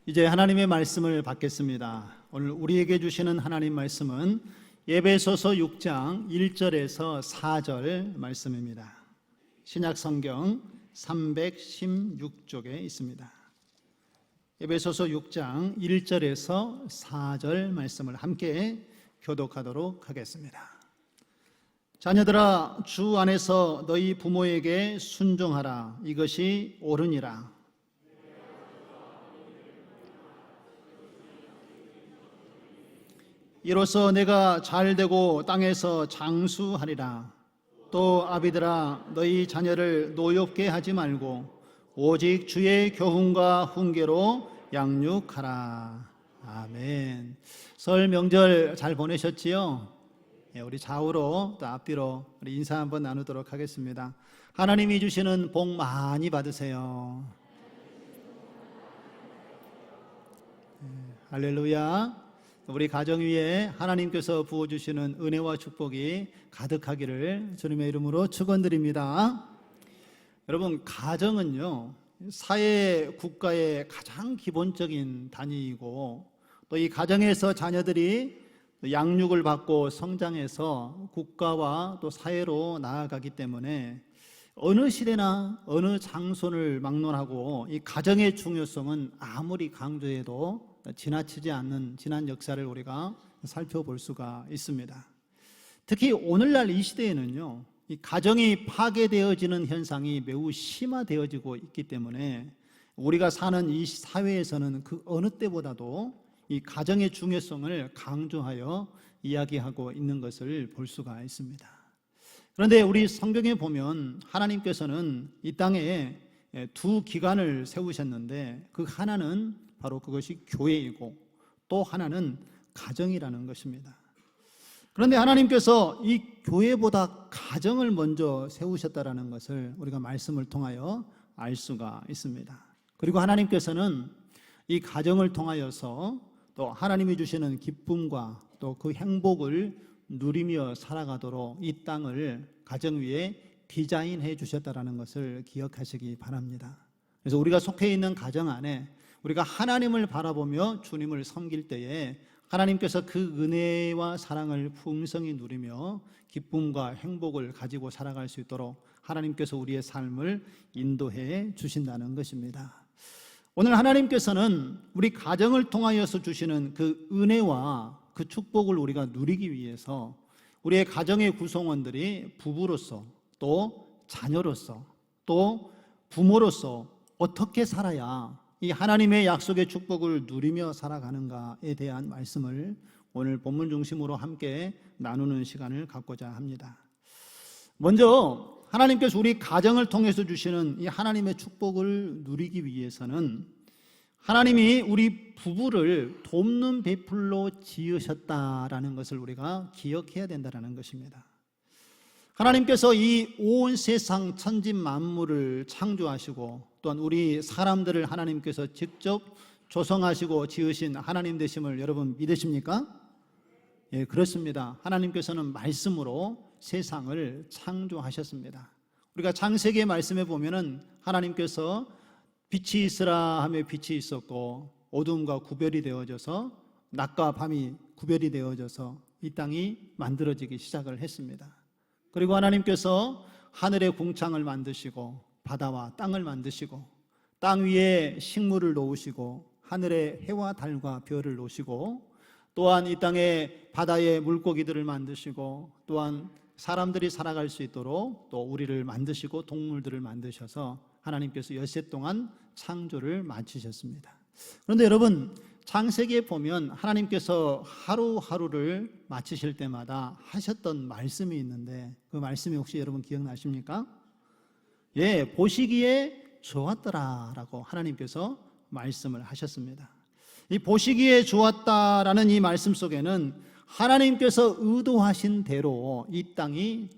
이제 하나님의 말씀을 받겠습니다. 오늘 우리에게 주시는 하나님 말씀은 에베소서 6장 1절에서 4절 말씀입니다. 신약 성경 316쪽에 있습니다. 에베소서 6장 1절에서 4절 말씀을 함께 교독하도록 하겠습니다. 자녀들아, 주 안에서 너희 부모에게 순종하라. 이것이 옳으니라. 이로써 내가 잘되고 땅에서 장수하리라. 또 아비들아, 너희 자녀를 노엽게 하지 말고 오직 주의 교훈과 훈계로 양육하라. 아멘. 설 명절 잘 보내셨지요? 우리 좌우로 또 앞뒤로 우리 인사 한번 나누도록 하겠습니다. 하나님이 주시는 복 많이 받으세요. 할렐루야. 우리 가정 위에 하나님께서 부어주시는 은혜와 축복이 가득하기를 주님의 이름으로 축원드립니다. 여러분, 가정은요, 사회 국가의 가장 기본적인 단위이고, 또 이 가정에서 자녀들이 양육을 받고 성장해서 국가와 또 사회로 나아가기 때문에 어느 시대나 어느 장소를 막론하고 이 가정의 중요성은 아무리 강조해도 지나치지 않는 지난 역사를 우리가 살펴볼 수가 있습니다. 특히 오늘날 이 시대에는요, 이 가정이 파괴되어지는 현상이 매우 심화되어지고 있기 때문에 우리가 사는 이 사회에서는 그 어느 때보다도 이 가정의 중요성을 강조하여 이야기하고 있는 것을 볼 수가 있습니다. 그런데 우리 성경에 보면 하나님께서는 이 땅에 두 기관을 세우셨는데 그 하나는 바로 그것이 교회이고 또 하나는 가정이라는 것입니다. 그런데 하나님께서 이 교회보다 가정을 먼저 세우셨다라는 것을 우리가 말씀을 통하여 알 수가 있습니다. 그리고 하나님께서는 이 가정을 통하여서 또 하나님이 주시는 기쁨과 또 그 행복을 누리며 살아가도록 이 땅을 가정 위에 디자인해 주셨다라는 것을 기억하시기 바랍니다. 그래서 우리가 속해 있는 가정 안에 우리가 하나님을 바라보며 주님을 섬길 때에 하나님께서 그 은혜와 사랑을 풍성히 누리며 기쁨과 행복을 가지고 살아갈 수 있도록 하나님께서 우리의 삶을 인도해 주신다는 것입니다. 오늘 하나님께서는 우리 가정을 통하여서 주시는 그 은혜와 그 축복을 우리가 누리기 위해서 우리의 가정의 구성원들이 부부로서 또 자녀로서 또 부모로서 어떻게 살아야 이 하나님의 약속의 축복을 누리며 살아가는가에 대한 말씀을 오늘 본문 중심으로 함께 나누는 시간을 갖고자 합니다. 먼저 하나님께서 우리 가정을 통해서 주시는 이 하나님의 축복을 누리기 위해서는 하나님이 우리 부부를 돕는 배풀로 지으셨다라는 것을 우리가 기억해야 된다는 것입니다. 하나님께서 이 온 세상 천지 만물을 창조하시고 또한 우리 사람들을 하나님께서 직접 조성하시고 지으신 하나님 되심을 여러분 믿으십니까? 예, 그렇습니다. 하나님께서는 말씀으로 세상을 창조하셨습니다. 우리가 창세기의 말씀에 보면은 하나님께서 빛이 있으라 하며 빛이 있었고 어둠과 구별이 되어져서 낮과 밤이 구별이 되어져서 이 땅이 만들어지기 시작을 했습니다. 그리고 하나님께서 하늘의 궁창을 만드시고 바다와 땅을 만드시고 땅 위에 식물을 놓으시고 하늘에 해와 달과 별을 놓으시고 또한 이 땅에 바다에 물고기들을 만드시고 또한 사람들이 살아갈 수 있도록 또 우리를 만드시고 동물들을 만드셔서 하나님께서 엿새 동안 창조를 마치셨습니다. 그런데 여러분, 창세기에 보면 하나님께서 하루하루를 마치실 때마다 하셨던 말씀이 있는데 그 말씀이 혹시 여러분 기억나십니까? 예, 보시기에 좋았더라라고 하나님께서 말씀을 하셨습니다. 이 보시기에 좋았다라는 이 말씀 속에는 하나님께서 의도하신 대로 이 땅이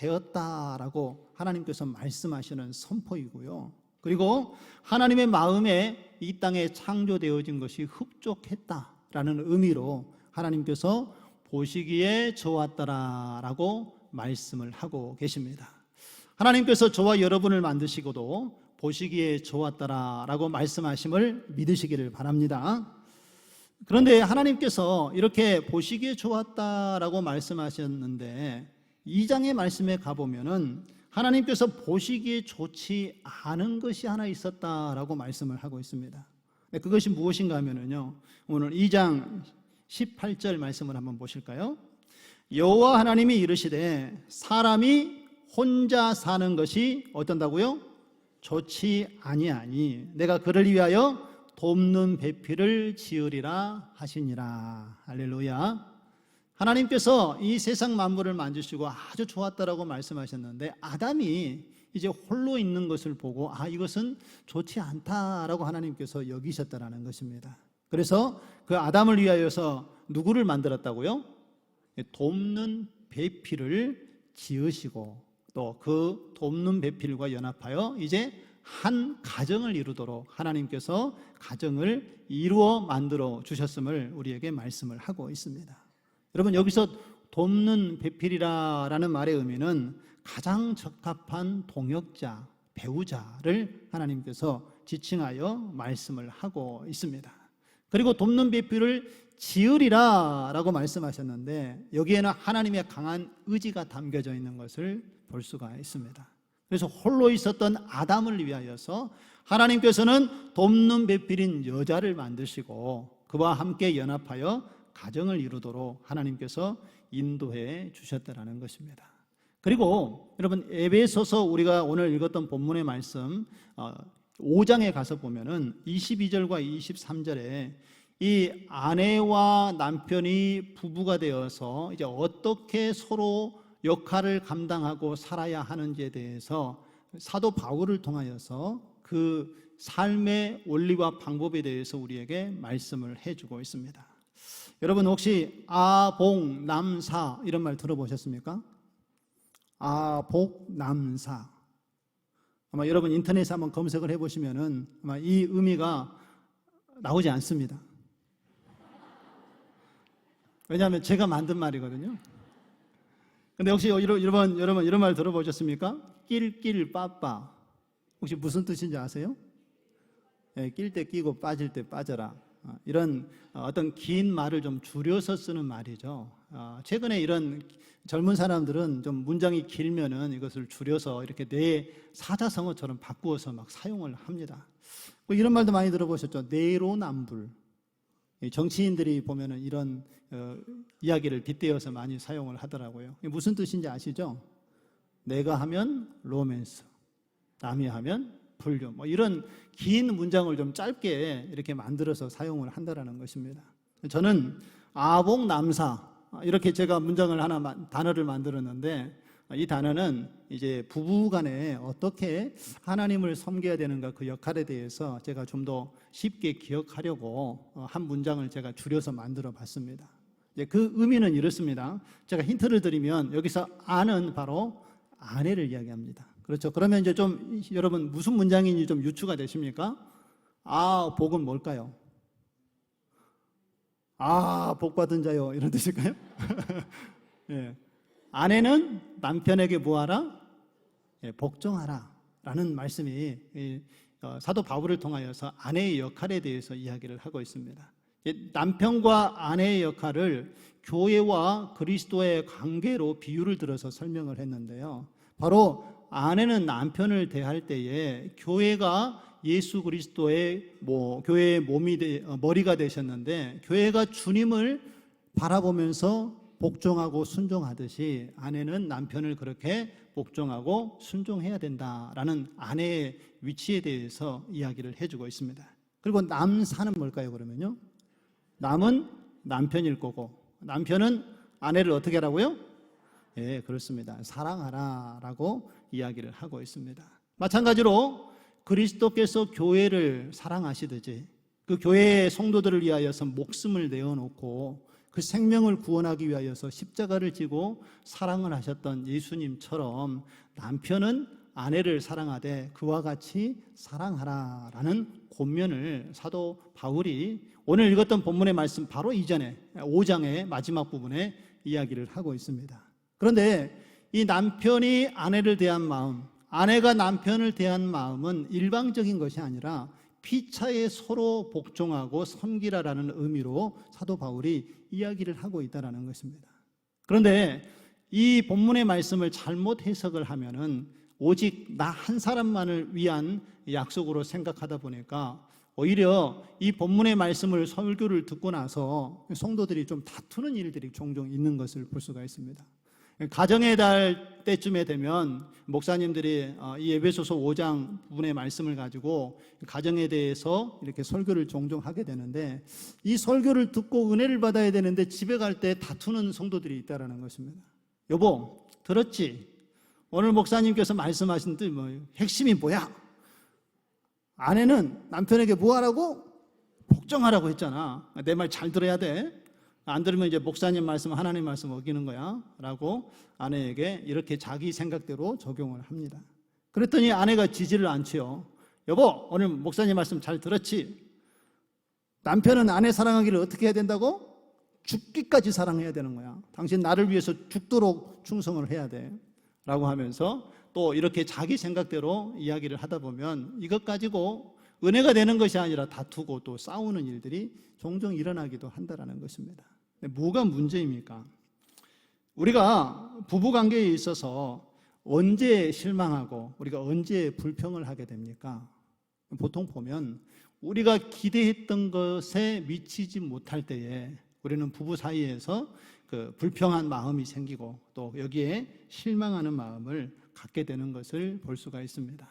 창조되었다라고 하나님께서 말씀하시는 선포이고요. 그리고 하나님의 마음에 이 땅에 창조되어진 것이 흡족했다라는 의미로 하나님께서 보시기에 좋았더라라고 말씀을 하고 계십니다. 하나님께서 저와 여러분을 만드시고도 보시기에 좋았더라라고 말씀하심을 믿으시기를 바랍니다. 그런데 하나님께서 이렇게 보시기에 좋았다라고 말씀하셨는데 2장의 말씀에 가보면은 하나님께서 보시기에 좋지 않은 것이 하나 있었다라고 말씀을 하고 있습니다. 그것이 무엇인가 하면은요, 오늘 2장 18절 말씀을 한번 보실까요? 여호와 하나님이 이르시되 사람이 혼자 사는 것이 어떤다고요? 좋지 아니하니 내가 그를 위하여 돕는 배필을 지으리라 하시니라. 할렐루야. 하나님께서 이 세상 만물을 만드시고 아주 좋았다라고 말씀하셨는데 아담이 이제 홀로 있는 것을 보고 이것은 좋지 않다라고 하나님께서 여기셨다라는 것입니다. 그래서 그 아담을 위하여서 누구를 만들었다고요? 돕는 배필을 지으시고 또 그 돕는 배필과 연합하여 이제 한 가정을 이루도록 하나님께서 가정을 이루어 만들어 주셨음을 우리에게 말씀을 하고 있습니다. 여러분, 여기서 돕는 배필이라는 말의 의미는 가장 적합한 동역자, 배우자를 하나님께서 지칭하여 말씀을 하고 있습니다. 그리고 돕는 배필을 지으리라 라고 말씀하셨는데 여기에는 하나님의 강한 의지가 담겨져 있는 것을 볼 수가 있습니다. 그래서 홀로 있었던 아담을 위하여서 하나님께서는 돕는 배필인 여자를 만드시고 그와 함께 연합하여 가정을 이루도록 하나님께서 인도해 주셨다는 것입니다. 그리고 여러분, 에베소서 우리가 오늘 읽었던 본문의 말씀 5장에 가서 보면은 22절과 23절에 이 아내와 남편이 부부가 되어서 이제 어떻게 서로 역할을 감당하고 살아야 하는지에 대해서 사도 바울을 통하여서 그 삶의 원리와 방법에 대해서 우리에게 말씀을 해주고 있습니다. 여러분, 혹시 아복남사 이런 말 들어보셨습니까? 아복남사. 아마 여러분 인터넷에 한번 검색을 해보시면은 아마 이 의미가 나오지 않습니다. 왜냐하면 제가 만든 말이거든요. 근데 혹시 여러분 이런 말 들어보셨습니까? 낄낄 빠빠. 혹시 무슨 뜻인지 아세요? 낄 때 끼고 빠질 때 빠져라. 이런 어떤 긴 말을 좀 줄여서 쓰는 말이죠. 최근에 이런 젊은 사람들은 좀 문장이 길면은 이것을 줄여서 이렇게 내 사자성어처럼 바꾸어서 막 사용을 합니다. 이런 말도 많이 들어보셨죠? 내로남불. 정치인들이 보면은 이런 이야기를 빗대어서 많이 사용을 하더라고요. 무슨 뜻인지 아시죠? 내가 하면 로맨스, 남이 하면 불교, 이런 긴 문장을 좀 짧게 이렇게 만들어서 사용을 한다라는 것입니다. 저는 아복남사 이렇게 제가 문장을 하나 단어를 만들었는데 이 단어는 이제 부부간에 어떻게 하나님을 섬겨야 되는가 그 역할에 대해서 제가 좀 더 쉽게 기억하려고 한 문장을 제가 줄여서 만들어 봤습니다. 그 의미는 이렇습니다. 제가 힌트를 드리면 여기서 아는 바로 아내를 이야기합니다. 그렇죠. 그러면 이제 좀 여러분 무슨 문장인지 좀 유추가 되십니까? 복은 뭘까요? 복 받은 자요 이런 뜻일까요? 예. 아내는 남편에게 뭐하라? 복종하라 라는 말씀이 사도 바울을 통하여서 아내의 역할에 대해서 이야기를 하고 있습니다. 남편과 아내의 역할을 교회와 그리스도의 관계로 비유를 들어서 설명을 했는데요. 바로 아내는 남편을 대할 때에 교회가 예수 그리스도의 교회의 머리가 되셨는데 교회가 주님을 바라보면서 복종하고 순종하듯이 아내는 남편을 그렇게 복종하고 순종해야 된다라는 아내의 위치에 대해서 이야기를 해주고 있습니다. 그리고 남사는 뭘까요? 그러면요, 남은 남편일 거고 남편은 아내를 어떻게 하라고요? 예, 그렇습니다. 사랑하라라고 이야기를 하고 있습니다. 마찬가지로 그리스도께서 교회를 사랑하시듯이 그 교회의 성도들을 위하여서 목숨을 내어놓고 그 생명을 구원하기 위하여서 십자가를 지고 사랑을 하셨던 예수님처럼 남편은 아내를 사랑하되 그와 같이 사랑하라라는 권면을 사도 바울이 오늘 읽었던 본문의 말씀 바로 이전에 5장의 마지막 부분에 이야기를 하고 있습니다. 그런데 이 남편이 아내를 대한 마음, 아내가 남편을 대한 마음은 일방적인 것이 아니라 피차에 서로 복종하고 섬기라라는 의미로 사도 바울이 이야기를 하고 있다는 것입니다. 그런데 이 본문의 말씀을 잘못 해석을 하면은 오직 나 한 사람만을 위한 약속으로 생각하다 보니까 오히려 이 본문의 말씀을 설교를 듣고 나서 성도들이 좀 다투는 일들이 종종 있는 것을 볼 수가 있습니다. 가정의 달 때쯤에 되면 목사님들이 이 에베소서 5장 부분의 말씀을 가지고 가정에 대해서 이렇게 설교를 종종 하게 되는데, 이 설교를 듣고 은혜를 받아야 되는데 집에 갈 때 다투는 성도들이 있다는 것입니다. 여보, 들었지? 오늘 목사님께서 말씀하신 뜻 핵심이 뭐야? 아내는 남편에게 뭐 하라고? 복종하라고 했잖아. 내 말 잘 들어야 돼. 안 들으면 이제 목사님 말씀, 하나님 말씀 어기는 거야 라고 아내에게 이렇게 자기 생각대로 적용을 합니다. 그랬더니 아내가 지지를 않지요. 여보, 오늘 목사님 말씀 잘 들었지? 남편은 아내 사랑하기를 어떻게 해야 된다고? 죽기까지 사랑해야 되는 거야. 당신 나를 위해서 죽도록 충성을 해야 돼 라고 하면서 또 이렇게 자기 생각대로 이야기를 하다 보면 이것 가지고 은혜가 되는 것이 아니라 다투고 또 싸우는 일들이 종종 일어나기도 한다는 것입니다. 뭐가 문제입니까? 우리가 부부관계에 있어서 언제 실망하고 우리가 언제 불평을 하게 됩니까? 보통 보면 우리가 기대했던 것에 미치지 못할 때에 우리는 부부 사이에서 그 불평한 마음이 생기고 또 여기에 실망하는 마음을 갖게 되는 것을 볼 수가 있습니다.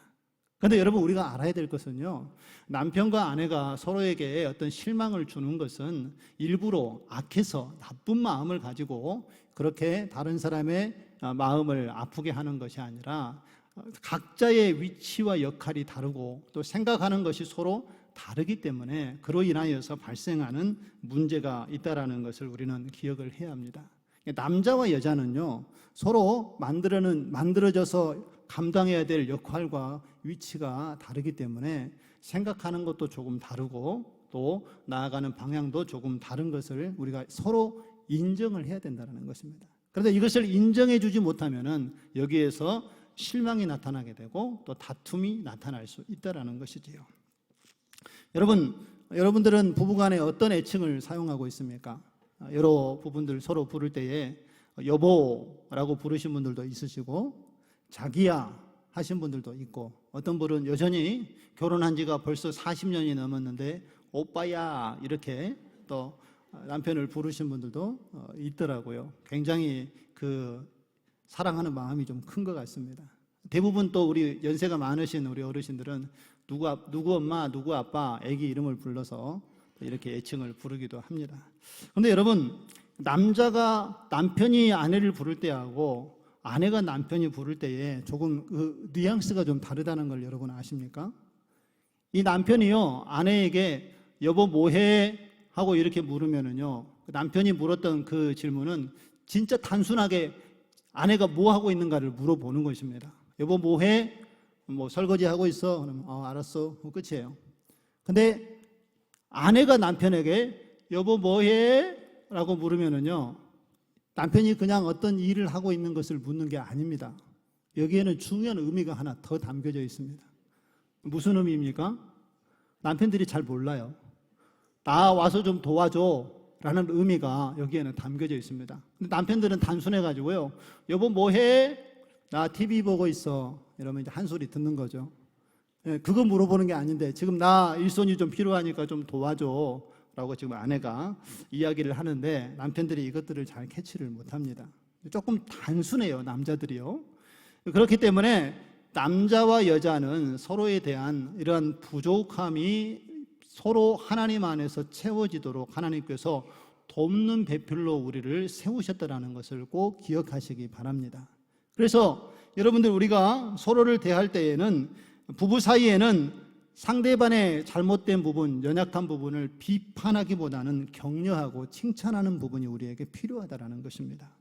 그런데 여러분, 우리가 알아야 될 것은요, 남편과 아내가 서로에게 어떤 실망을 주는 것은 일부러 악해서 나쁜 마음을 가지고 그렇게 다른 사람의 마음을 아프게 하는 것이 아니라 각자의 위치와 역할이 다르고 또 생각하는 것이 서로 다르기 때문에 그로 인하여서 발생하는 문제가 있다는 것을 우리는 기억을 해야 합니다. 남자와 여자는요, 서로 만들어져서 감당해야 될 역할과 위치가 다르기 때문에 생각하는 것도 조금 다르고 또 나아가는 방향도 조금 다른 것을 우리가 서로 인정을 해야 된다는 것입니다. 그런데 이것을 인정해 주지 못하면은 여기에서 실망이 나타나게 되고 또 다툼이 나타날 수 있다는 것이지요. 여러분들은 부부간에 어떤 애칭을 사용하고 있습니까? 여러 부분들 서로 부를 때에 여보라고 부르신 분들도 있으시고 자기야 하신 분들도 있고, 어떤 분은 여전히 결혼한 지가 벌써 40년이 넘었는데 오빠야 이렇게 또 남편을 부르신 분들도 있더라고요. 굉장히 그 사랑하는 마음이 좀 큰 것 같습니다. 대부분 또 우리 연세가 많으신 우리 어르신들은 누구 엄마, 누구 아빠, 아기 이름을 불러서 이렇게 애칭을 부르기도 합니다. 그런데 여러분, 남자가 남편이 아내를 부를 때하고 아내가 남편이 부를 때에 조금 그 뉘앙스가 좀 다르다는 걸 여러분 아십니까? 이 남편이요, 아내에게 여보 뭐해? 하고 이렇게 물으면은요, 남편이 물었던 그 질문은 진짜 단순하게 아내가 뭐 하고 있는가를 물어보는 것입니다. 여보 뭐해? 뭐 설거지 하고 있어? 그러면 알았어. 끝이에요. 근데 아내가 남편에게 여보 뭐해? 라고 물으면은요, 남편이 그냥 어떤 일을 하고 있는 것을 묻는 게 아닙니다. 여기에는 중요한 의미가 하나 더 담겨져 있습니다. 무슨 의미입니까? 남편들이 잘 몰라요. 나 와서 좀 도와줘 라는 의미가 여기에는 담겨져 있습니다. 근데 남편들은 단순해가지고요, 여보 뭐해? 나 TV 보고 있어. 이러면 이제 한 소리 듣는 거죠. 그거 물어보는 게 아닌데 지금 나 일손이 좀 필요하니까 좀 도와줘 라고 지금 아내가 이야기를 하는데 남편들이 이것들을 잘 캐치를 못합니다. 조금 단순해요, 남자들이요. 그렇기 때문에 남자와 여자는 서로에 대한 이러한 부족함이 서로 하나님 안에서 채워지도록 하나님께서 돕는 배필로 우리를 세우셨다는 것을 꼭 기억하시기 바랍니다. 그래서 여러분들, 우리가 서로를 대할 때에는 부부 사이에는 상대방의 잘못된 부분, 연약한 부분을 비판하기보다는 격려하고 칭찬하는 부분이 우리에게 필요하다는 것입니다.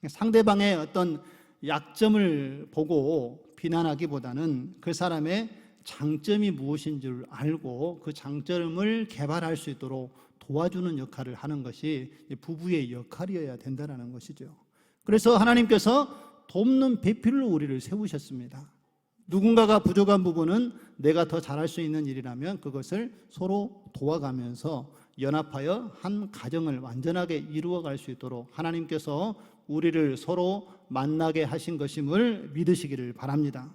상대방의 어떤 약점을 보고 비난하기보다는 그 사람의 장점이 무엇인지를 알고 그 장점을 개발할 수 있도록 도와주는 역할을 하는 것이 부부의 역할이어야 된다는 것이죠. 그래서 하나님께서 돕는 배필로 우리를 세우셨습니다. 누군가가 부족한 부분은 내가 더 잘할 수 있는 일이라면 그것을 서로 도와가면서 연합하여 한 가정을 완전하게 이루어갈 수 있도록 하나님께서 우리를 서로 만나게 하신 것임을 믿으시기를 바랍니다.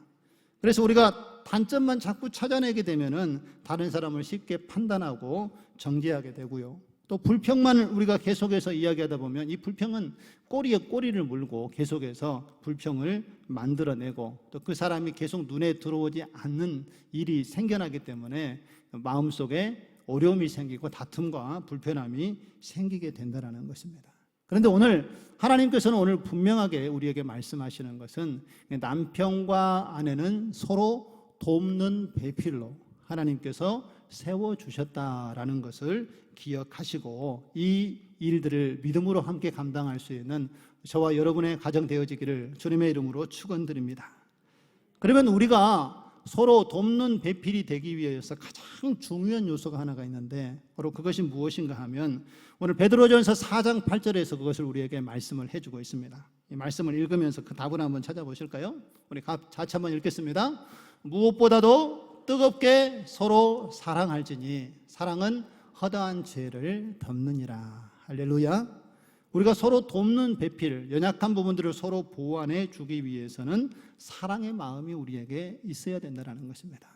그래서 우리가 단점만 자꾸 찾아내게 되면은 다른 사람을 쉽게 판단하고 정죄하게 되고요. 또 불평만 우리가 계속해서 이야기하다 보면 이 불평은 꼬리에 꼬리를 물고 계속해서 불평을 만들어내고 또 그 사람이 계속 눈에 들어오지 않는 일이 생겨나기 때문에 마음속에 어려움이 생기고 다툼과 불편함이 생기게 된다는 것입니다. 그런데 오늘 하나님께서는 오늘 분명하게 우리에게 말씀하시는 것은 남편과 아내는 서로 돕는 배필로 하나님께서 세워주셨다라는 것을 기억하시고 이 일들을 믿음으로 함께 감당할 수 있는 저와 여러분의 가정 되어지기를 주님의 이름으로 축원드립니다. 그러면 우리가 서로 돕는 배필이 되기 위해서 가장 중요한 요소가 하나가 있는데 바로 그것이 무엇인가 하면 오늘 베드로전서 4장 8절에서 그것을 우리에게 말씀을 해주고 있습니다. 이 말씀을 읽으면서 그 답을 한번 찾아보실까요? 우리 같이 한번 읽겠습니다. 무엇보다도 뜨겁게 서로 사랑할지니 사랑은 허다한 죄를 덮느니라. 할렐루야. 우리가 서로 돕는 배필, 연약한 부분들을 서로 보완해 주기 위해서는 사랑의 마음이 우리에게 있어야 된다는 것입니다.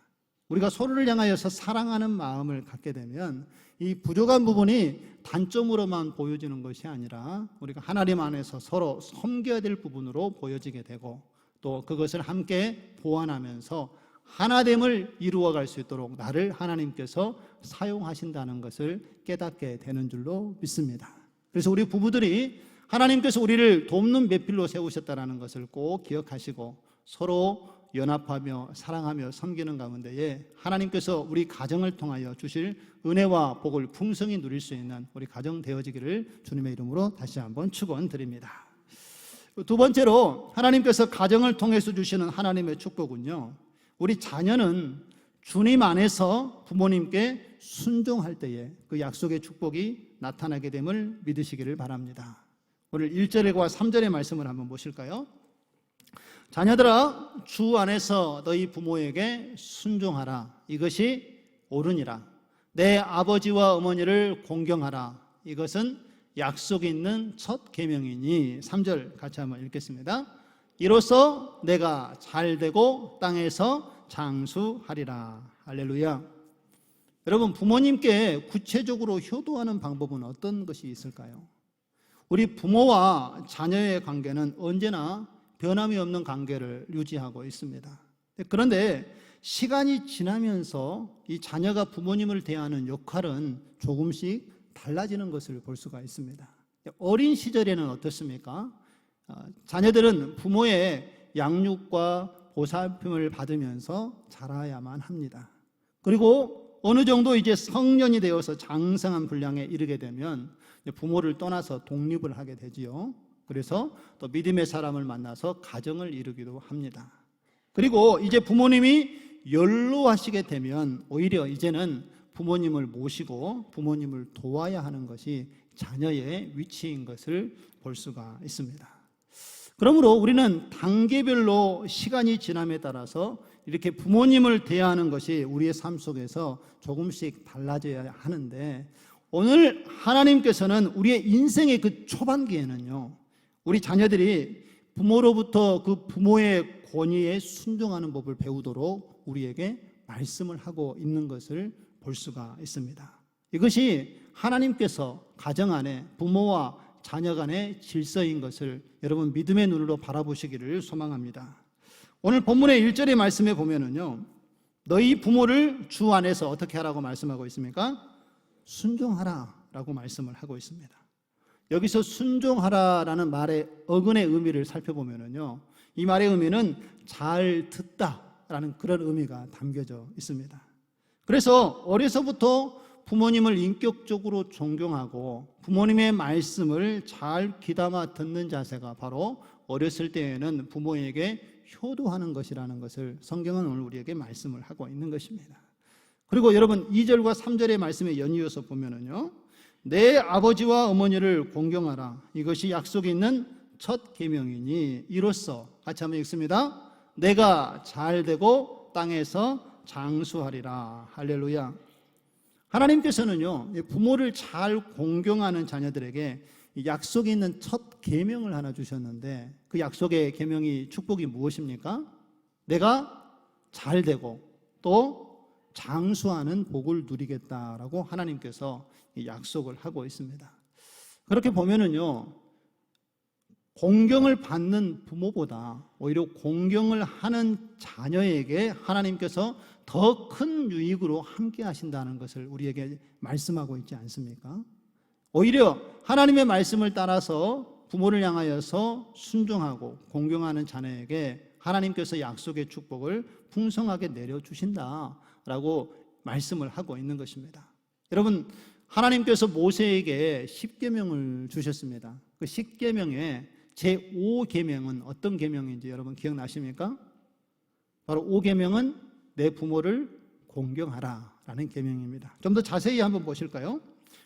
우리가 서로를 향하여서 사랑하는 마음을 갖게 되면 이 부족한 부분이 단점으로만 보여지는 것이 아니라 우리가 하나님 안에서 서로 섬겨야 될 부분으로 보여지게 되고 또 그것을 함께 보완하면서 하나됨을 이루어갈 수 있도록 나를 하나님께서 사용하신다는 것을 깨닫게 되는 줄로 믿습니다. 그래서 우리 부부들이 하나님께서 우리를 돕는 배필로 세우셨다는 것을 꼭 기억하시고 서로 연합하며 사랑하며 섬기는 가운데에 하나님께서 우리 가정을 통하여 주실 은혜와 복을 풍성히 누릴 수 있는 우리 가정 되어지기를 주님의 이름으로 다시 한번 축원드립니다. 두 번째로 하나님께서 가정을 통해서 주시는 하나님의 축복은요, 우리 자녀는 주님 안에서 부모님께 순종할 때에 그 약속의 축복이 나타나게 됨을 믿으시기를 바랍니다. 오늘 1절과 3절의 말씀을 한번 보실까요? 자녀들아 주 안에서 너희 부모에게 순종하라. 이것이 옳으니라. 내 아버지와 어머니를 공경하라. 이것은 약속이 있는 첫 계명이니. 3절 같이 한번 읽겠습니다. 이로써 내가 잘되고 땅에서 장수하리라. 할렐루야. 여러분, 부모님께 구체적으로 효도하는 방법은 어떤 것이 있을까요? 우리 부모와 자녀의 관계는 언제나 변함이 없는 관계를 유지하고 있습니다. 그런데 시간이 지나면서 이 자녀가 부모님을 대하는 역할은 조금씩 달라지는 것을 볼 수가 있습니다. 어린 시절에는 어떻습니까? 자녀들은 부모의 양육과 보살핌을 받으면서 자라야만 합니다. 그리고 어느 정도 이제 성년이 되어서 장성한 분량에 이르게 되면 부모를 떠나서 독립을 하게 되지요. 그래서 또 믿음의 사람을 만나서 가정을 이루기도 합니다. 그리고 이제 부모님이 연로하시게 되면 오히려 이제는 부모님을 모시고 부모님을 도와야 하는 것이 자녀의 위치인 것을 볼 수가 있습니다. 그러므로 우리는 단계별로 시간이 지남에 따라서 이렇게 부모님을 대하는 것이 우리의 삶 속에서 조금씩 달라져야 하는데 오늘 하나님께서는 우리의 인생의 그 초반기에는요, 우리 자녀들이 부모로부터 그 부모의 권위에 순종하는 법을 배우도록 우리에게 말씀을 하고 있는 것을 볼 수가 있습니다. 이것이 하나님께서 가정 안에 부모와 자녀 간의 질서인 것을 여러분 믿음의 눈으로 바라보시기를 소망합니다. 오늘 본문의 1절의 말씀에 보면은요, 너희 부모를 주 안에서 어떻게 하라고 말씀하고 있습니까? 순종하라 라고 말씀을 하고 있습니다. 여기서 순종하라라는 말의 어근의 의미를 살펴보면은요, 이 말의 의미는 잘 듣다라는 그런 의미가 담겨져 있습니다. 그래서 어려서부터 부모님을 인격적으로 존경하고 부모님의 말씀을 잘 귀담아 듣는 자세가 바로 어렸을 때에는 부모에게 효도하는 것이라는 것을 성경은 오늘 우리에게 말씀을 하고 있는 것입니다. 그리고 여러분 2절과 3절의 말씀에 연이어서 보면은요, 내 아버지와 어머니를 공경하라. 이것이 약속이 있는 첫 계명이니 이로써 같이 한번 읽습니다. 내가 잘 되고 땅에서 장수하리라. 할렐루야. 하나님께서는요, 부모를 잘 공경하는 자녀들에게 약속이 있는 첫 계명을 하나 주셨는데, 그 약속의 계명이, 축복이 무엇입니까? 내가 잘 되고 또 장수하는 복을 누리겠다라고 하나님께서 약속을 하고 있습니다. 그렇게 보면은요, 공경을 받는 부모보다 오히려 공경을 하는 자녀에게 하나님께서 더 큰 유익으로 함께 하신다는 것을 우리에게 말씀하고 있지 않습니까? 오히려 하나님의 말씀을 따라서 부모를 향하여서 순종하고 공경하는 자녀에게 하나님께서 약속의 축복을 풍성하게 내려주신다라고 말씀을 하고 있는 것입니다. 여러분, 하나님께서 모세에게 십계명을 주셨습니다. 그 십계명의 제5계명은 어떤 계명인지 여러분 기억나십니까? 바로 5계명은 내 부모를 공경하라 라는 계명입니다. 좀 더 자세히 한번 보실까요?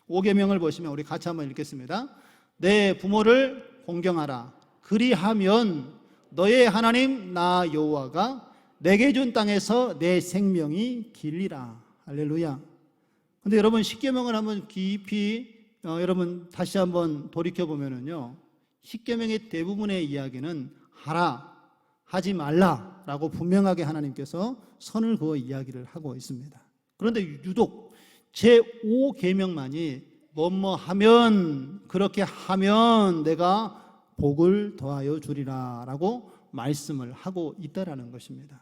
5계명을 보시면 우리 같이 한번 읽겠습니다. 내 부모를 공경하라. 그리하면 너의 하나님 나 여호와가 내게 준 땅에서 내 생명이 길리라. 할렐루야. 근데 여러분, 십계명을 한번 깊이 여러분 다시 한번 돌이켜 보면은요, 십계명의 대부분의 이야기는 하라, 하지 말라라고 분명하게 하나님께서 선을 그어 이야기를 하고 있습니다. 그런데 유독 제5계명만이 뭐뭐 하면, 그렇게 하면 내가 복을 더하여 주리라 라고 말씀을 하고 있다라는 것입니다.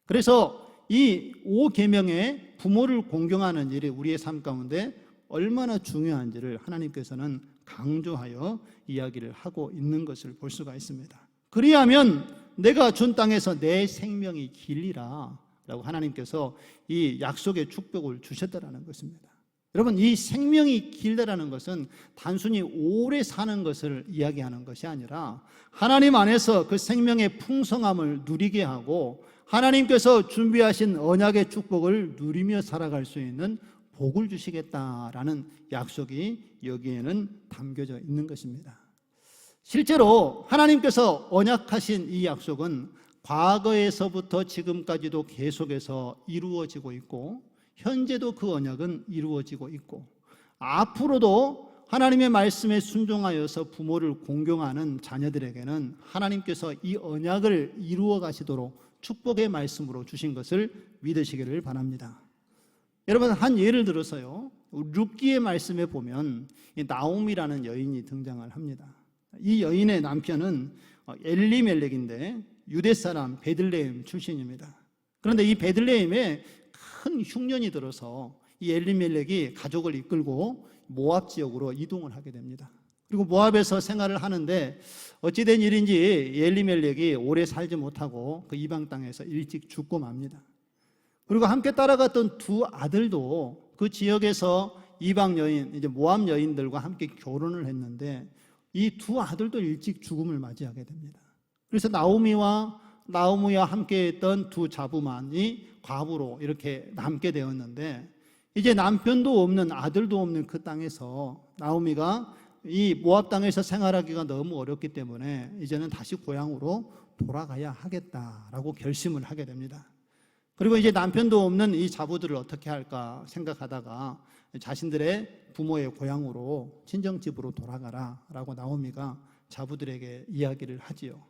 그래서 이 5계명의 부모를 공경하는 일이 우리의 삶 가운데 얼마나 중요한지를 하나님께서는 강조하여 이야기를 하고 있는 것을 볼 수가 있습니다. 그리하면 내가 준 땅에서 내 생명이 길리라 라고 하나님께서 이 약속의 축복을 주셨다라는 것입니다. 여러분, 이 생명이 길다라는 것은 단순히 오래 사는 것을 이야기하는 것이 아니라 하나님 안에서 그 생명의 풍성함을 누리게 하고 하나님께서 준비하신 언약의 축복을 누리며 살아갈 수 있는 복을 주시겠다라는 약속이 여기에는 담겨져 있는 것입니다. 실제로 하나님께서 언약하신 이 약속은 과거에서부터 지금까지도 계속해서 이루어지고 있고, 현재도 그 언약은 이루어지고 있고, 앞으로도 하나님의 말씀에 순종하여서 부모를 공경하는 자녀들에게는 하나님께서 이 언약을 이루어 가시도록 축복의 말씀으로 주신 것을 믿으시기를 바랍니다. 여러분, 한 예를 들어서요, 룻기의 말씀에 보면 나옴이라는 여인이 등장을 합니다. 이 여인의 남편은 엘리멜렉인데 유대 사람 베들레헴 출신입니다. 그런데 이 베들레헴에 큰 흉년이 들어서 이 엘리멜렉이 가족을 이끌고 모압 지역으로 이동을 하게 됩니다. 그리고 모압에서 생활을 하는데 어찌된 일인지 엘리멜렉이 오래 살지 못하고 그 이방 땅에서 일찍 죽고 맙니다. 그리고 함께 따라갔던 두 아들도 그 지역에서 이방 여인, 이제 모압 여인들과 함께 결혼을 했는데 이 두 아들도 일찍 죽음을 맞이하게 됩니다. 그래서 나오미와 함께 했던 두 자부만이 과부로 이렇게 남게 되었는데, 이제 남편도 없는, 아들도 없는 그 땅에서 나오미가 이 모압 땅에서 생활하기가 너무 어렵기 때문에 이제는 다시 고향으로 돌아가야 하겠다라고 결심을 하게 됩니다. 그리고 이제 남편도 없는 이 자부들을 어떻게 할까 생각하다가 자신들의 부모의 고향으로, 친정집으로 돌아가라라고 나오미가 자부들에게 이야기를 하지요.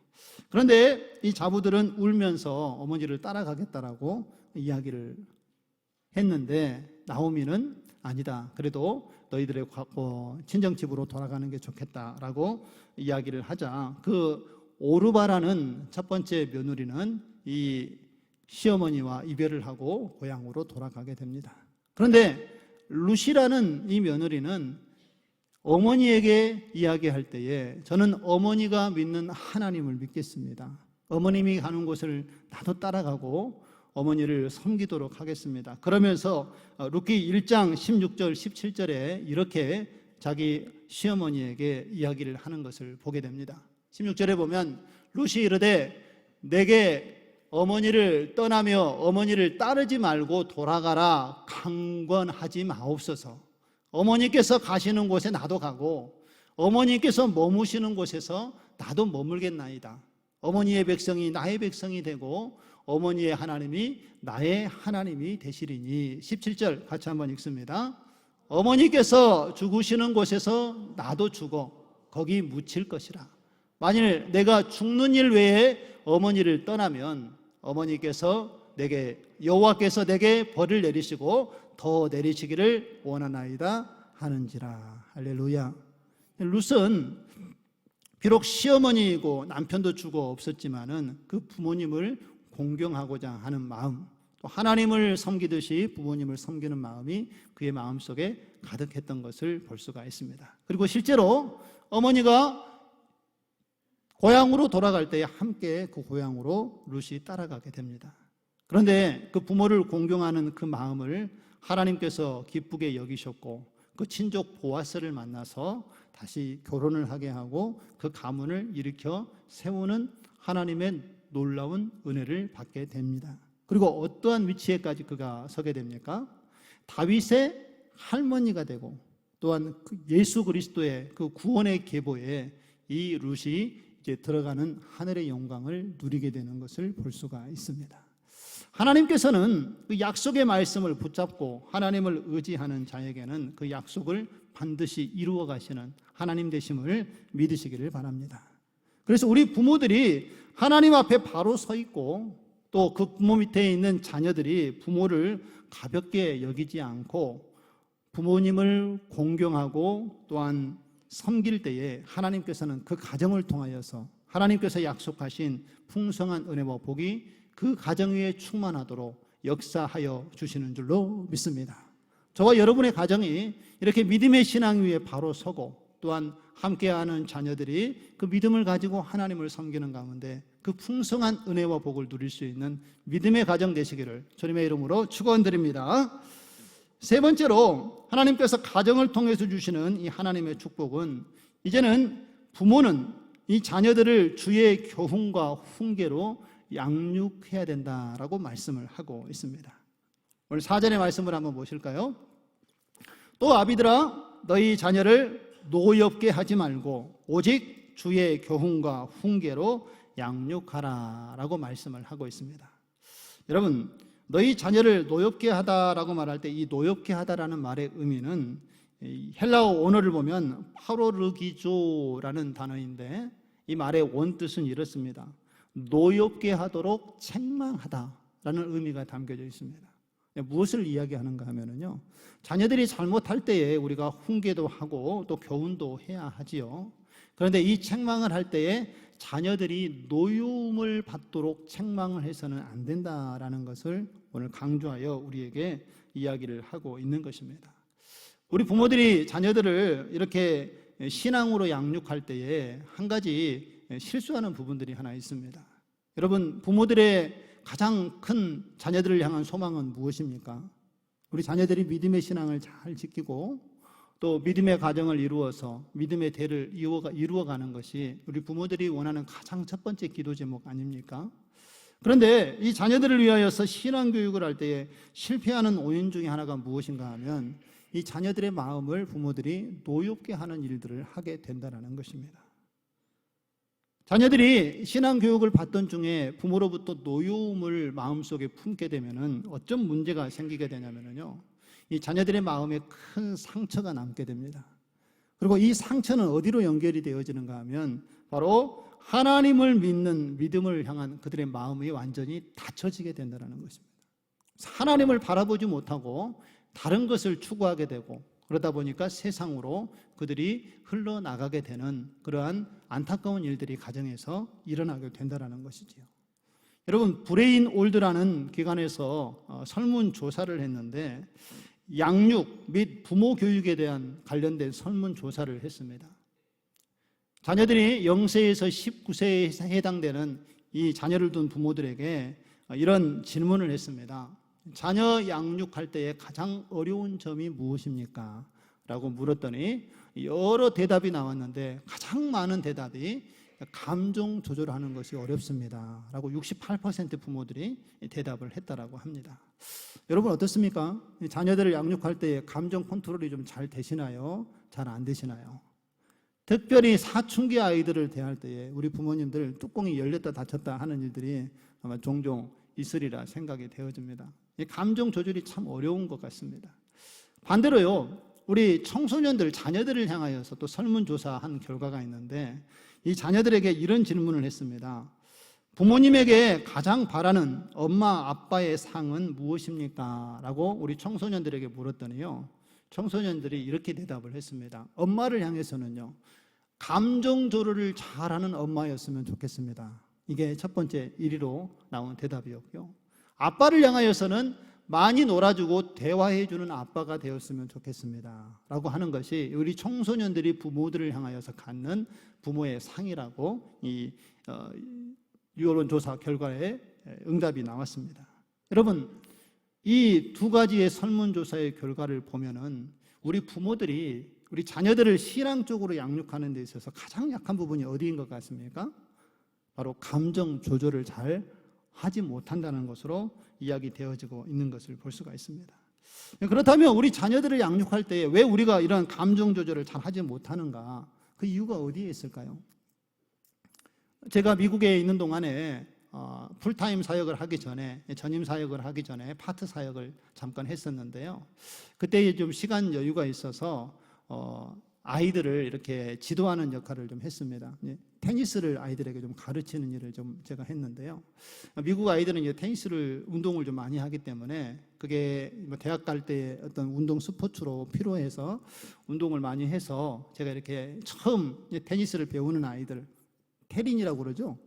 그런데 이 자부들은 울면서 어머니를 따라가겠다라고 이야기를 했는데, 나오미는 아니다, 그래도 너희들의 친정집으로 돌아가는 게 좋겠다라고 이야기를 하자, 그 오르바라는 첫 번째 며느리는 이 시어머니와 이별을 하고 고향으로 돌아가게 됩니다. 그런데 룻이라는 이 며느리는 어머니에게 이야기할 때에 저는 어머니가 믿는 하나님을 믿겠습니다. 어머님이 가는 곳을 나도 따라가고 어머니를 섬기도록 하겠습니다. 그러면서 룻기 1장 16절 17절에 이렇게 자기 시어머니에게 이야기를 하는 것을 보게 됩니다. 16절에 보면 룻이 이르되 내게 어머니를 떠나며 어머니를 따르지 말고 돌아가라 강권하지 마옵소서. 어머니께서 가시는 곳에 나도 가고 어머니께서 머무시는 곳에서 나도 머물겠나이다. 어머니의 백성이 나의 백성이 되고 어머니의 하나님이 나의 하나님이 되시리니. 17절 같이 한번 읽습니다. 어머니께서 죽으시는 곳에서 나도 죽어 거기 묻힐 것이라. 만일 내가 죽는 일 외에 어머니를 떠나면 어머니께서 내게, 여호와께서 내게 벌을 내리시고 더 내리시기를 원하나이다 하는지라. 할렐루야. 룻은 비록 시어머니이고 남편도 죽어 없었지만은 그 부모님을 공경하고자 하는 마음, 또 하나님을 섬기듯이 부모님을 섬기는 마음이 그의 마음속에 가득했던 것을 볼 수가 있습니다. 그리고 실제로 어머니가 고향으로 돌아갈 때에 함께 그 고향으로 룻이 따라가게 됩니다. 그런데 그 부모를 공경하는 그 마음을 하나님께서 기쁘게 여기셨고 그 친족 보아스를 만나서 다시 결혼을 하게 하고 그 가문을 일으켜 세우는 하나님의 놀라운 은혜를 받게 됩니다. 그리고 어떠한 위치에까지 그가 서게 됩니까? 다윗의 할머니가 되고 또한 예수 그리스도의 그 구원의 계보에 이 룻이 이제 들어가는 하늘의 영광을 누리게 되는 것을 볼 수가 있습니다. 하나님께서는 그 약속의 말씀을 붙잡고 하나님을 의지하는 자에게는 그 약속을 반드시 이루어 가시는 하나님 되심을 믿으시기를 바랍니다. 그래서 우리 부모들이 하나님 앞에 바로 서 있고 또 그 부모 밑에 있는 자녀들이 부모를 가볍게 여기지 않고 부모님을 공경하고 또한 섬길 때에 하나님께서는 그 가정을 통하여서 하나님께서 약속하신 풍성한 은혜와 복이 그 가정 위에 충만하도록 역사하여 주시는 줄로 믿습니다. 저와 여러분의 가정이 이렇게 믿음의 신앙 위에 바로 서고 또한 함께하는 자녀들이 그 믿음을 가지고 하나님을 섬기는 가운데 그 풍성한 은혜와 복을 누릴 수 있는 믿음의 가정 되시기를 주님의 이름으로 축원드립니다. 세 번째로 하나님께서 가정을 통해서 주시는 이 하나님의 축복은 이제는 부모는 이 자녀들을 주의 교훈과 훈계로 양육해야 된다라고 말씀을 하고 있습니다. 오늘 4절의 말씀을 한번 보실까요? 또 아비들아 너희 자녀를 노엽게 하지 말고 오직 주의 교훈과 훈계로 양육하라 라고 말씀을 하고 있습니다. 여러분, 너희 자녀를 노엽게 하다라고 말할 때 이 노엽게 하다라는 말의 의미는 헬라어 원어를 보면 파로르기조라는 단어인데 이 말의 원뜻은 이렇습니다. 노엽게 하도록 책망하다라는 의미가 담겨져 있습니다. 무엇을 이야기하는가 하면요, 자녀들이 잘못할 때에 우리가 훈계도 하고 또 교훈도 해야 하지요. 그런데 이 책망을 할 때에 자녀들이 노여움을 받도록 책망을 해서는 안 된다라는 것을 오늘 강조하여 우리에게 이야기를 하고 있는 것입니다. 우리 부모들이 자녀들을 이렇게 신앙으로 양육할 때에 한 가지 실수하는 부분들이 하나 있습니다. 여러분, 부모들의 가장 큰 자녀들을 향한 소망은 무엇입니까? 우리 자녀들이 믿음의 신앙을 잘 지키고 또 믿음의 가정을 이루어서 믿음의 대를 이루어가는 것이 우리 부모들이 원하는 가장 첫 번째 기도 제목 아닙니까? 그런데 이 자녀들을 위하여서 신앙교육을 할 때에 실패하는 원인 중에 하나가 무엇인가 하면 이 자녀들의 마음을 부모들이 노엽게 하는 일들을 하게 된다는 것입니다. 자녀들이 신앙교육을 받던 중에 부모로부터 노여움을 마음속에 품게 되면 어떤 문제가 생기게 되냐면요, 이 자녀들의 마음에 큰 상처가 남게 됩니다. 그리고 이 상처는 어디로 연결이 되어지는가 하면 바로 하나님을 믿는 믿음을 향한 그들의 마음이 완전히 닫혀지게 된다는 것입니다. 하나님을 바라보지 못하고 다른 것을 추구하게 되고 그러다 보니까 세상으로 그들이 흘러나가게 되는 그러한 안타까운 일들이 가정에서 일어나게 된다는 것이지요. 여러분, 브레인 올드라는 기관에서 설문조사를 했는데 양육 및 부모 교육에 대한 관련된 설문조사를 했습니다. 자녀들이 0세에서 19세에 해당되는 이 자녀를 둔 부모들에게 이런 질문을 했습니다. 자녀 양육할 때에 가장 어려운 점이 무엇입니까? 라고 물었더니 여러 대답이 나왔는데 가장 많은 대답이 감정 조절하는 것이 어렵습니다 라고 68% 부모들이 대답을 했다라고 합니다. 여러분 어떻습니까? 자녀들을 양육할 때에 감정 컨트롤이 좀 잘 되시나요? 잘 안 되시나요? 특별히 사춘기 아이들을 대할 때에 우리 부모님들 뚜껑이 열렸다 닫혔다 하는 일들이 아마 종종 있으리라 생각이 되어집니다. 이 감정 조절이 참 어려운 것 같습니다. 반대로요, 우리 청소년들, 자녀들을 향하여서 또 설문조사한 결과가 있는데 이 자녀들에게 이런 질문을 했습니다. 부모님에게 가장 바라는 엄마, 아빠의 상은 무엇입니까? 라고 우리 청소년들에게 물었더니요, 청소년들이 이렇게 대답을 했습니다. 엄마를 향해서는요, 감정 조절을 잘하는 엄마였으면 좋겠습니다. 이게 첫 번째 1위로 나온 대답이었고요. 아빠를 향하여서는 많이 놀아주고 대화해주는 아빠가 되었으면 좋겠습니다 라고 하는 것이 우리 청소년들이 부모들을 향하여서 갖는 부모의 상이라고 이 여론조사 결과에 응답이 나왔습니다. 여러분, 이 두 가지의 설문조사의 결과를 보면은 우리 부모들이 우리 자녀들을 신앙적으로 양육하는 데 있어서 가장 약한 부분이 어디인 것 같습니까? 바로 감정 조절을 잘 하지 못한다는 것으로 이야기되어지고 있는 것을 볼 수가 있습니다. 그렇다면 우리 자녀들을 양육할 때 왜 우리가 이런 감정 조절을 잘 하지 못하는가? 그 이유가 어디에 있을까요? 제가 미국에 있는 동안에 풀타임 사역을 하기 전에, 전임 사역을 하기 전에 파트 사역을 잠깐 했었는데요. 그때 좀 시간 여유가 있어서 아이들을 이렇게 지도하는 역할을 좀 했습니다. 테니스를 아이들에게 좀 가르치는 일을 좀 제가 했는데요. 미국 아이들은 이제 운동을 좀 많이 하기 때문에 그게 대학 갈 때 어떤 운동 스포츠로 필요해서 운동을 많이 해서 제가 이렇게 처음 테니스를 배우는 아이들, 테린이라고 그러죠.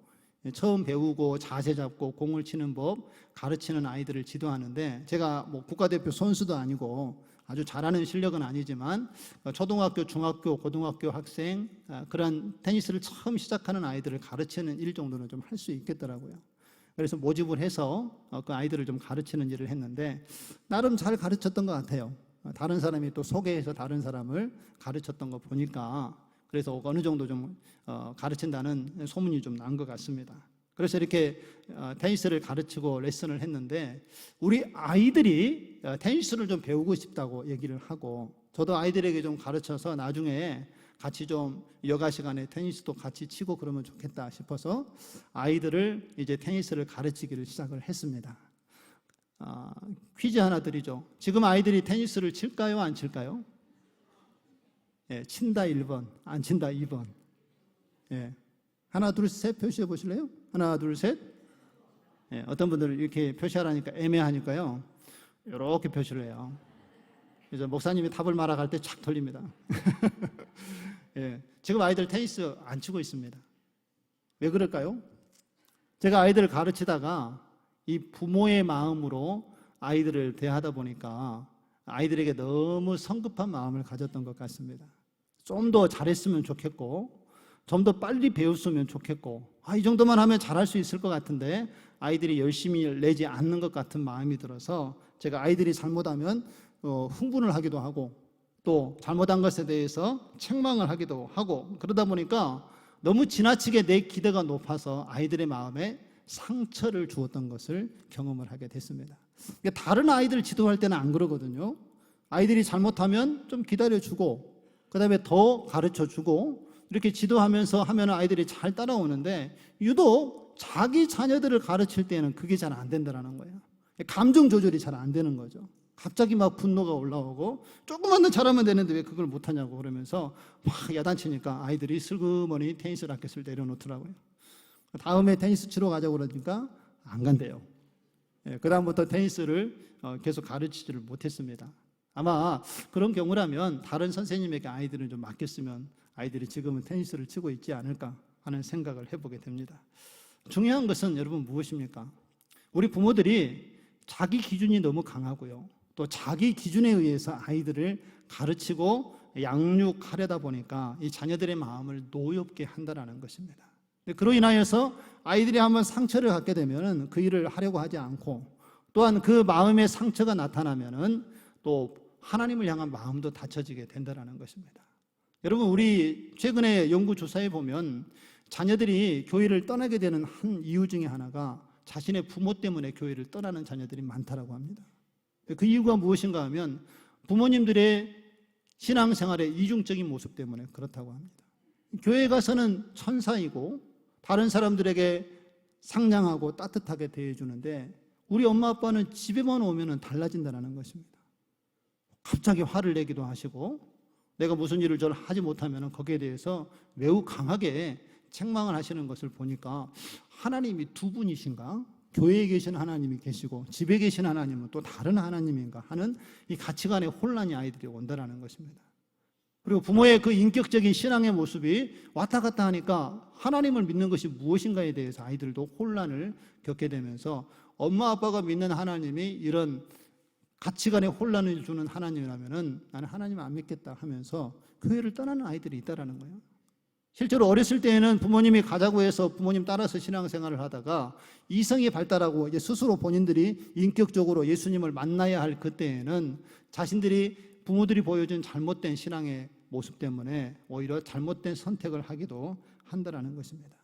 처음 배우고 자세 잡고 공을 치는 법 가르치는 아이들을 지도하는데, 제가 뭐 국가대표 선수도 아니고 아주 잘하는 실력은 아니지만 초등학교, 중학교, 고등학교 학생, 그런 테니스를 처음 시작하는 아이들을 가르치는 일 정도는 좀 할 수 있겠더라고요. 그래서 모집을 해서 그 아이들을 좀 가르치는 일을 했는데 나름 잘 가르쳤던 것 같아요. 다른 사람이 또 소개해서 다른 사람을 가르쳤던 거 보니까 그래서 어느 정도 좀 가르친다는 소문이 좀 난 것 같습니다. 그래서 이렇게 테니스를 가르치고 레슨을 했는데 우리 아이들이 테니스를 좀 배우고 싶다고 얘기를 하고, 저도 아이들에게 좀 가르쳐서 나중에 같이 좀 여가 시간에 테니스도 같이 치고 그러면 좋겠다 싶어서 아이들을 이제 테니스를 가르치기를 시작을 했습니다. 퀴즈 하나 드리죠. 지금 아이들이 테니스를 칠까요, 안 칠까요? 예, 친다 1번, 안 친다 2번. 예. 하나, 둘, 셋 표시해 보실래요? 하나, 둘, 셋. 예, 어떤 분들은 이렇게 표시하라니까 애매하니까요, 이렇게 표시를 해요. 그래서 목사님이 답을 말아갈 때 착 털립니다. 예, 지금 아이들 테니스 안 치고 있습니다. 왜 그럴까요? 제가 아이들을 가르치다가 이 부모의 마음으로 아이들을 대하다 보니까 아이들에게 너무 성급한 마음을 가졌던 것 같습니다. 좀 더 잘했으면 좋겠고, 좀 더 빨리 배웠으면 좋겠고, 이 정도만 하면 잘할 수 있을 것 같은데 아이들이 열심히 내지 않는 것 같은 마음이 들어서 제가 아이들이 잘못하면 흥분을 하기도 하고 또 잘못한 것에 대해서 책망을 하기도 하고, 그러다 보니까 너무 지나치게 내 기대가 높아서 아이들의 마음에 상처를 주었던 것을 경험을 하게 됐습니다. 다른 아이들 지도할 때는 안 그러거든요. 아이들이 잘못하면 좀 기다려주고 그 다음에 더 가르쳐주고 이렇게 지도하면서 하면 아이들이 잘 따라오는데, 유독 자기 자녀들을 가르칠 때는 그게 잘 안 된다는 거예요. 감정 조절이 잘 안 되는 거죠. 갑자기 막 분노가 올라오고 조금만 더 잘하면 되는데 왜 그걸 못하냐고 그러면서 막 야단치니까 아이들이 슬그머니 테니스 라켓을 내려놓더라고요. 다음에 테니스 치러 가자고 그러니까 안 간대요. 그 다음부터 테니스를 계속 가르치지를 못했습니다. 아마 그런 경우라면 다른 선생님에게 아이들을 좀 맡겼으면 아이들이 지금은 테니스를 치고 있지 않을까 하는 생각을 해보게 됩니다. 중요한 것은 여러분 무엇입니까? 우리 부모들이 자기 기준이 너무 강하고요, 또 자기 기준에 의해서 아이들을 가르치고 양육하려다 보니까 이 자녀들의 마음을 노엽게 한다는 것입니다. 그로 인하여서 아이들이 한번 상처를 갖게 되면 그 일을 하려고 하지 않고, 또한 그 마음의 상처가 나타나면 또 하나님을 향한 마음도 닫혀지게 된다는 것입니다. 여러분, 우리 최근에 연구조사에 보면 자녀들이 교회를 떠나게 되는 한 이유 중에 하나가 자신의 부모 때문에 교회를 떠나는 자녀들이 많다고 합니다. 그 이유가 무엇인가 하면 부모님들의 신앙생활의 이중적인 모습 때문에 그렇다고 합니다. 교회에 가서는 천사이고 다른 사람들에게 상냥하고 따뜻하게 대해주는데 우리 엄마 아빠는 집에만 오면 달라진다는 것입니다. 갑자기 화를 내기도 하시고 내가 무슨 일을 잘 하지 못하면 거기에 대해서 매우 강하게 책망을 하시는 것을 보니까 하나님이 두 분이신가? 교회에 계신 하나님이 계시고 집에 계신 하나님은 또 다른 하나님인가 하는 이 가치관의 혼란이 아이들이 온다는 것입니다. 그리고 부모의 그 인격적인 신앙의 모습이 왔다 갔다 하니까 하나님을 믿는 것이 무엇인가에 대해서 아이들도 혼란을 겪게 되면서 엄마 아빠가 믿는 하나님이 이런 가치관의 혼란을 주는 하나님이라면 나는 하나님 안 믿겠다 하면서 교회를 떠나는 아이들이 있다는 거예요. 실제로 어렸을 때에는 부모님이 가자고 해서 부모님 따라서 신앙생활을 하다가 이성이 발달하고 이제 스스로 본인들이 인격적으로 예수님을 만나야 할 그때에는 자신들이 부모들이 보여준 잘못된 신앙의 모습 때문에 오히려 잘못된 선택을 하기도 한다는 것입니다.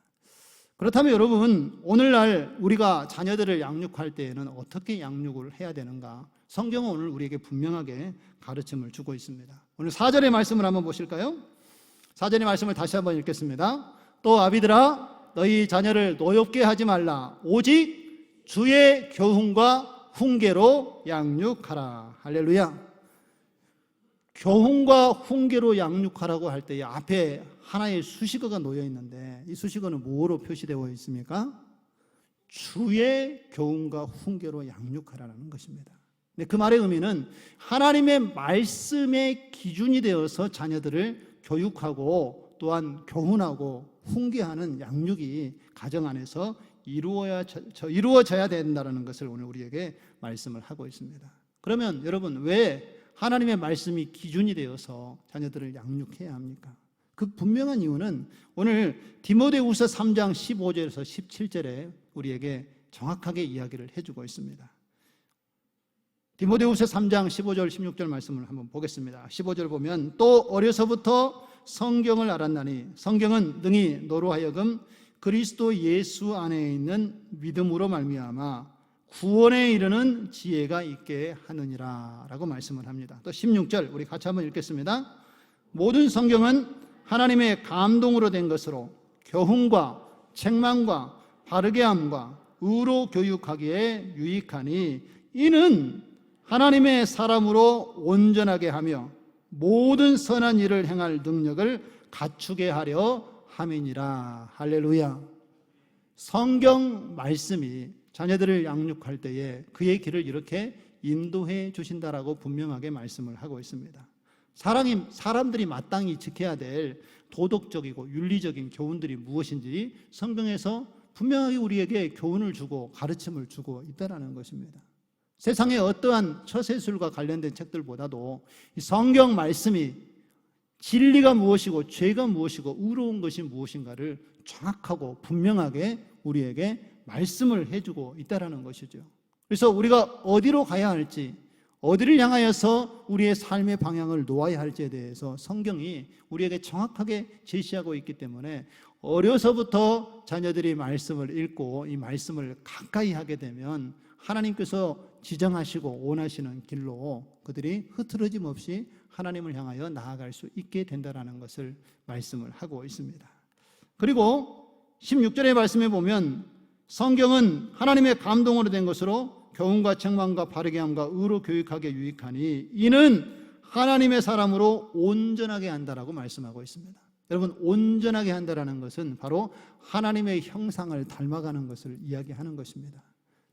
그렇다면 여러분, 오늘날 우리가 자녀들을 양육할 때에는 어떻게 양육을 해야 되는가? 성경은 오늘 우리에게 분명하게 가르침을 주고 있습니다. 오늘 4절의 말씀을 한번 보실까요? 4절의 말씀을 다시 한번 읽겠습니다. 또 아비들아 너희 자녀를 노엽게 하지 말라. 오직 주의 교훈과 훈계로 양육하라. 할렐루야. 교훈과 훈계로 양육하라고 할 때 앞에 하나의 수식어가 놓여 있는데 이 수식어는 뭐로 표시되어 있습니까? 주의 교훈과 훈계로 양육하라는 것입니다. 그 말의 의미는 하나님의 말씀의 기준이 되어서 자녀들을 교육하고 또한 교훈하고 훈계하는 양육이 가정 안에서 이루어져야 된다는 것을 오늘 우리에게 말씀을 하고 있습니다. 그러면 여러분, 왜 하나님의 말씀이 기준이 되어서 자녀들을 양육해야 합니까? 그 분명한 이유는 오늘 디모데후서 3장 15절에서 17절에 우리에게 정확하게 이야기를 해주고 있습니다. 디모데후서 3장 15절 16절 말씀을 한번 보겠습니다. 15절 보면 또 어려서부터 성경을 알았나니 성경은 능히 너로 하여금 그리스도 예수 안에 있는 믿음으로 말미암아 구원에 이르는 지혜가 있게 하느니라 라고 말씀을 합니다. 또 16절 우리 같이 한번 읽겠습니다. 모든 성경은 하나님의 감동으로 된 것으로 교훈과 책망과 바르게 함과 의로 교육하기에 유익하니 이는 하나님의 사람으로 온전하게 하며 모든 선한 일을 행할 능력을 갖추게 하려 함이니라. 할렐루야. 성경 말씀이 자녀들을 양육할 때에 그의 길을 이렇게 인도해 주신다라고 분명하게 말씀을 하고 있습니다. 사람들이 마땅히 지켜야 될 도덕적이고 윤리적인 교훈들이 무엇인지 성경에서 분명하게 우리에게 교훈을 주고 가르침을 주고 있다는 것입니다. 세상의 어떠한 처세술과 관련된 책들보다도 이 성경 말씀이 진리가 무엇이고 죄가 무엇이고 의로운 것이 무엇인가를 정확하고 분명하게 우리에게 말씀을 해주고 있다는 것이죠. 그래서 우리가 어디로 가야 할지, 어디를 향하여서 우리의 삶의 방향을 놓아야 할지에 대해서 성경이 우리에게 정확하게 제시하고 있기 때문에 어려서부터 자녀들이 말씀을 읽고 이 말씀을 가까이 하게 되면 하나님께서 지정하시고 원하시는 길로 그들이 흐트러짐 없이 하나님을 향하여 나아갈 수 있게 된다는 것을 말씀을 하고 있습니다. 그리고 16절의 말씀에 보면 성경은 하나님의 감동으로 된 것으로 교훈과 책망과 바르게 함과 의로 교육하게 유익하니 이는 하나님의 사람으로 온전하게 한다라고 말씀하고 있습니다. 여러분, 온전하게 한다라는 것은 바로 하나님의 형상을 닮아가는 것을 이야기하는 것입니다.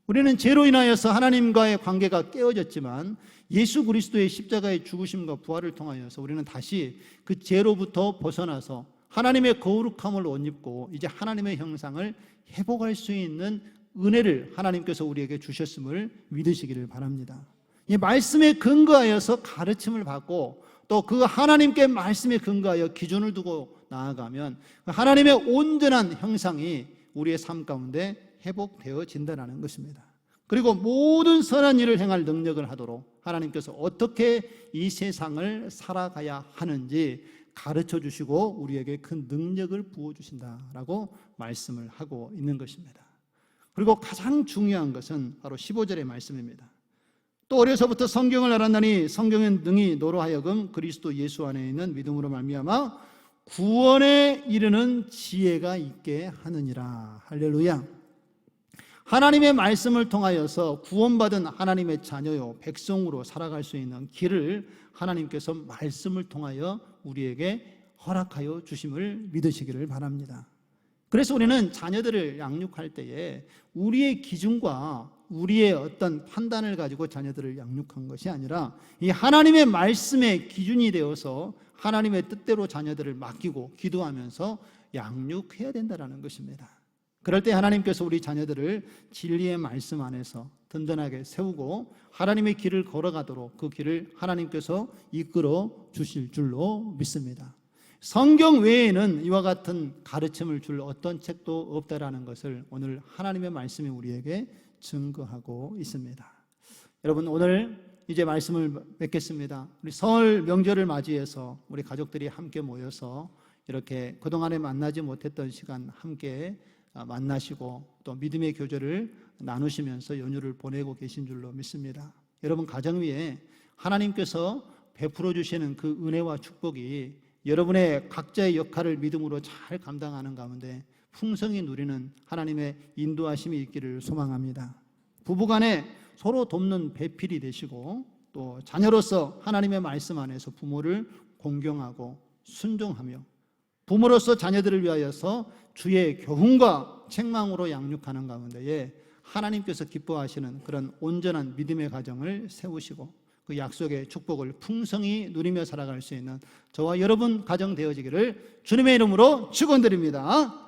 우리는 죄로 인하여서 하나님과의 관계가 깨어졌지만 예수 그리스도의 십자가의 죽으심과 부활을 통하여서 우리는 다시 그 죄로부터 벗어나서 하나님의 거룩함을 옷 입고 이제 하나님의 형상을 회복할 수 있는 은혜를 하나님께서 우리에게 주셨음을 믿으시기를 바랍니다. 이 말씀에 근거하여서 가르침을 받고 또 그 하나님께 말씀에 근거하여 기준을 두고 나아가면 하나님의 온전한 형상이 우리의 삶 가운데 회복되어진다는 것입니다. 그리고 모든 선한 일을 행할 능력을 하도록 하나님께서 어떻게 이 세상을 살아가야 하는지 가르쳐 주시고 우리에게 큰 능력을 부어주신다라고 말씀을 하고 있는 것입니다. 그리고 가장 중요한 것은 바로 15절의 말씀입니다. 또 어려서부터 성경을 알았나니 성경은 능히 너로 하여금 그리스도 예수 안에 있는 믿음으로 말미암아 구원에 이르는 지혜가 있게 하느니라. 할렐루야. 하나님의 말씀을 통하여서 구원받은 하나님의 자녀요 백성으로 살아갈 수 있는 길을 하나님께서 말씀을 통하여 우리에게 허락하여 주심을 믿으시기를 바랍니다. 그래서 우리는 자녀들을 양육할 때에 우리의 기준과 우리의 어떤 판단을 가지고 자녀들을 양육한 것이 아니라 이 하나님의 말씀의 기준이 되어서 하나님의 뜻대로 자녀들을 맡기고 기도하면서 양육해야 된다는 것입니다. 그럴 때 하나님께서 우리 자녀들을 진리의 말씀 안에서 든든하게 세우고 하나님의 길을 걸어가도록 그 길을 하나님께서 이끌어 주실 줄로 믿습니다. 성경 외에는 이와 같은 가르침을 줄 어떤 책도 없다라는 것을 오늘 하나님의 말씀이 우리에게 증거하고 있습니다. 여러분, 오늘 이제 말씀을 맺겠습니다. 우리 설 명절을 맞이해서 우리 가족들이 함께 모여서 이렇게 그동안에 만나지 못했던 시간 함께 만나시고 또 믿음의 교제를 나누시면서 연휴를 보내고 계신 줄로 믿습니다. 여러분, 가정 위에 하나님께서 베풀어 주시는 그 은혜와 축복이 여러분의 각자의 역할을 믿음으로 잘 감당하는 가운데 풍성히 누리는 하나님의 인도하심이 있기를 소망합니다. 부부간에 서로 돕는 배필이 되시고 또 자녀로서 하나님의 말씀 안에서 부모를 공경하고 순종하며 부모로서 자녀들을 위하여서 주의 교훈과 책망으로 양육하는 가운데에 하나님께서 기뻐하시는 그런 온전한 믿음의 가정을 세우시고 그 약속의 축복을 풍성히 누리며 살아갈 수 있는 저와 여러분 가정 되어지기를 주님의 이름으로 축원드립니다.